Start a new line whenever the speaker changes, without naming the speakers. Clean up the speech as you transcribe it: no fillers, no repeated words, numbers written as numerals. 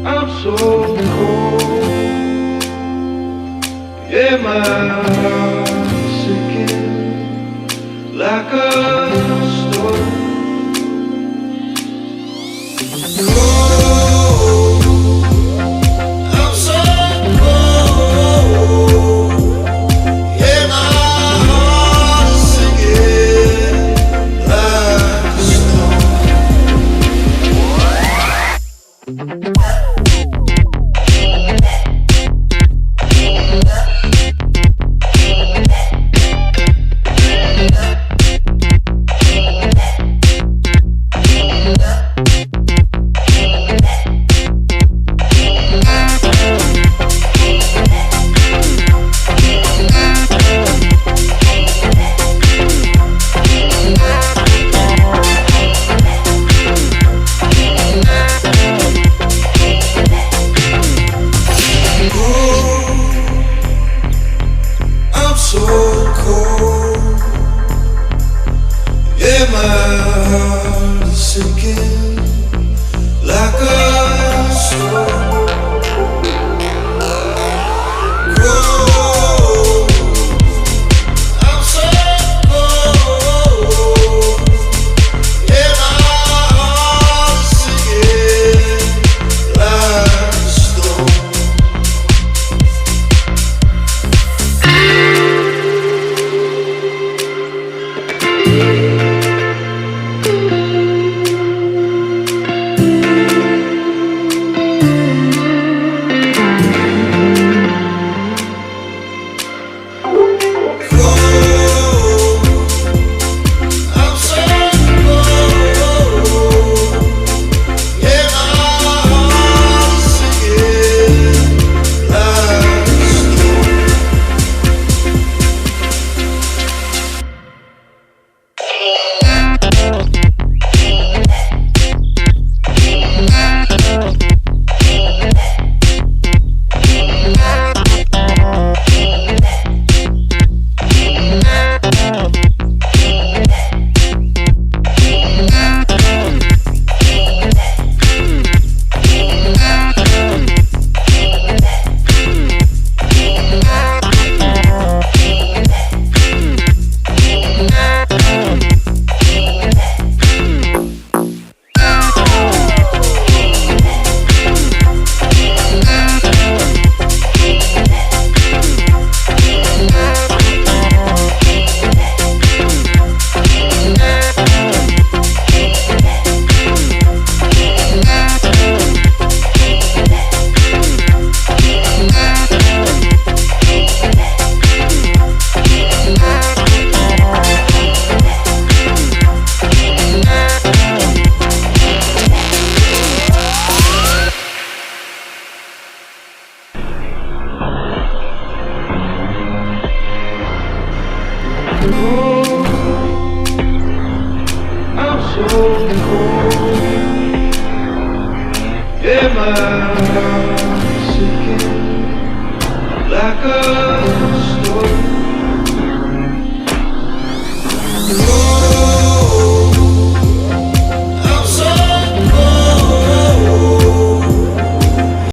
I'm so cold. Yeah, my heart's sinking like a stone. Cold. I'm so cold. Yeah, my heart's sinking like a stone. I'm so cold. Yeah, my heart is sinking like a stone. Cold. I'm so cold. Yeah, my heart is sinking like a stone. I'm so cold. Yeah, my heart is sinking like a stone. I'm so cold. Yeah, my heart